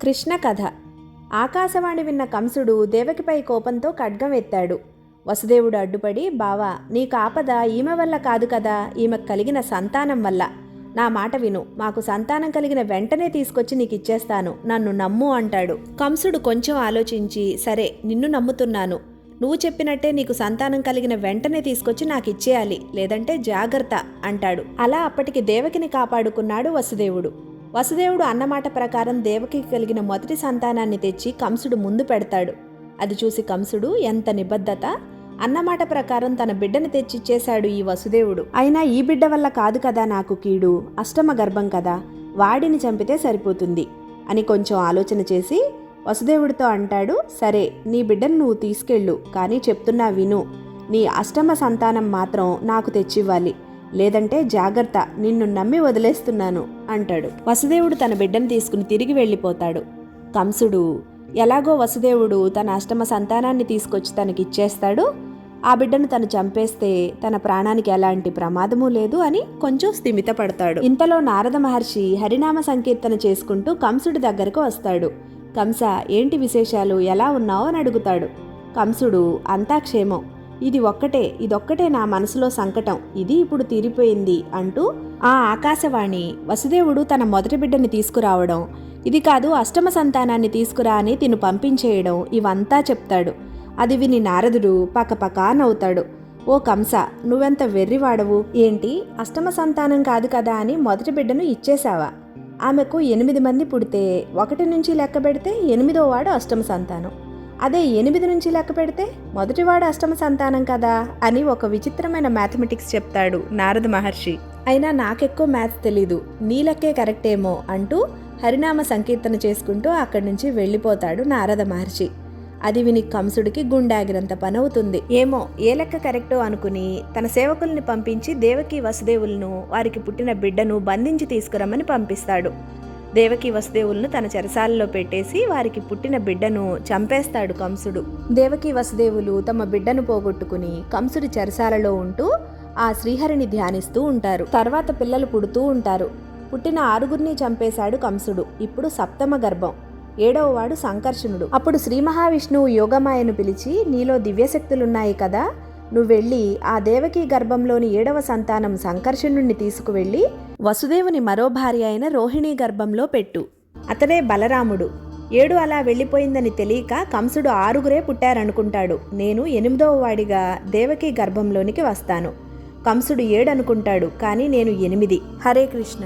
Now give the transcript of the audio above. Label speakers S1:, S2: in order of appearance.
S1: కృష్ణ కథ. ఆకాశవాణి విన్న కంసుడు దేవకిపై కోపంతో ఖడ్గం ఎత్తాడు. వసుదేవుడు అడ్డుపడి, బావా, నీకు ఆపద ఈమె వల్ల కాదు కదా, ఈమెకు కలిగిన సంతానం వల్ల. నా మాట విను, మాకు సంతానం కలిగిన వెంటనే తీసుకొచ్చి నీకు ఇచ్చేస్తాను, నన్ను నమ్ము అంటాడు. కంసుడు కొంచెం ఆలోచించి, సరే నిన్ను నమ్ముతున్నాను, నువ్వు చెప్పినట్టే నీకు సంతానం కలిగిన వెంటనే తీసుకొచ్చి నాకు ఇచ్చేయాలి, లేదంటే జాగ్రత్త అంటాడు. అలా అప్పటికి దేవకిని కాపాడుకున్నాడు వసుదేవుడు. వసుదేవుడు అన్నమాట ప్రకారం దేవకికి కలిగిన మొదటి సంతానాన్ని తెచ్చి కంసుడు ముందు పెడతాడు. అది చూసి కంసుడు, ఎంత నిబద్ధత, అన్నమాట ప్రకారం తన బిడ్డని తెచ్చిచ్చేశాడు ఈ వసుదేవుడు. అయినా ఈ బిడ్డ వల్ల కాదు కదా నాకు కీడు, అష్టమ గర్భం కదా, వాడిని చంపితే సరిపోతుంది అని కొంచెం ఆలోచన చేసి వసుదేవుడితో అంటాడు, సరే నీ బిడ్డను నువ్వు తీసుకెళ్ళు, కానీ చెప్తున్నా విను, నీ అష్టమ సంతానం మాత్రం నాకు తెచ్చివ్వాలి, లేదంటే జాగ్రత్త, నిన్ను నమ్మి వదిలేస్తున్నాను అంటాడు. వసుదేవుడు తన బిడ్డను తీసుకుని తిరిగి వెళ్ళిపోతాడు. కంసుడు ఎలాగో వసుదేవుడు తన అష్టమ సంతానాన్ని తీసుకొచ్చి తనకిచ్చేస్తాడు, ఆ బిడ్డను తను చంపేస్తే తన ప్రాణానికి ఎలాంటి ప్రమాదమూ లేదు అని కొంచెం స్థిమితపడతాడు. ఇంతలో నారద మహర్షి హరినామ సంకీర్తన చేసుకుంటూ కంసుడి దగ్గరకు వస్తాడు. కంస, ఏంటి విశేషాలు, ఎలా ఉన్నావు అని అడుగుతాడు. కంసుడు, అంతా క్షేమం, ఇదొక్కటే నా మనసులో సంకటం, ఇది ఇప్పుడు తీరిపోయింది అంటూ ఆ ఆకాశవాణి వసుదేవుడు తన మొదటి బిడ్డని తీసుకురావడం, ఇది కాదు అష్టమ సంతానాన్ని తీసుకురా అని తిను పంపించేయడం, ఇవంతా చెప్తాడు. అది విని నారదుడు పకపకా నవ్వుతాడు. ఓ కంస, నువ్వెంత వెర్రివాడవు, ఏంటి అష్టమ సంతానం కాదు కదా అని మొదటి బిడ్డను ఇచ్చేశావా? ఆమెకు 8 మంది పుడితే 1 నుంచి లెక్క పెడితే 8వ వాడు అష్టమ సంతానం, అదే 8 నుంచి లెక్క పెడితే మొదటివాడు అష్టమ సంతానం కదా అని ఒక విచిత్రమైన మ్యాథమెటిక్స్ చెప్తాడు నారద మహర్షి. అయినా నాకెక్కువ మ్యాథ్స్ తెలీదు, నీ లెక్కే కరెక్టేమో అంటూ హరినామ సంకీర్తన చేసుకుంటూ అక్కడి నుంచి వెళ్ళిపోతాడు నారద మహర్షి. అది విని కంసుడికి గుండాగినంత పనవుతుంది. ఏమో ఏ లెక్క కరెక్టో అనుకుని తన సేవకుల్ని పంపించి దేవకి వసుదేవులను వారికి పుట్టిన బిడ్డను బంధించి తీసుకురమ్మని పంపిస్తాడు. దేవకి వసుదేవులను తన చెరసాలలో పెట్టేసి వారికి పుట్టిన బిడ్డను చంపేస్తాడు కంసుడు. దేవకి వసుదేవులు తమ బిడ్డను పోగొట్టుకుని కంసుడి చెరసాలలో ఉంటూ ఆ శ్రీహరిని ధ్యానిస్తూ ఉంటారు. తర్వాత పిల్లలు పుడుతూ ఉంటారు. పుట్టిన 6గురిని చంపేశాడు కంసుడు. ఇప్పుడు సప్తమ గర్భం, 7వ వాడు సంకర్షణుడు. అప్పుడు శ్రీ మహావిష్ణువు యోగమాయను పిలిచి, నీలో దివ్యశక్తులున్నాయి కదా, నువ్వెళ్ళి ఆ దేవకీ గర్భంలోని 7వ సంతానం సంకర్షణుణ్ణి తీసుకువెళ్ళి వసుదేవుని మరో భార్య అయిన రోహిణీ గర్భంలో పెట్టు. అతడే బలరాముడు. 7 అలా వెళ్ళిపోయిందని తెలియక కంసుడు 6గురే పుట్టారనుకుంటాడు. నేను 8వ వాడిగా దేవకీ గర్భంలోనికి వస్తాను. కంసుడు 7 అనుకుంటాడు, కానీ నేను 8. హరే కృష్ణ.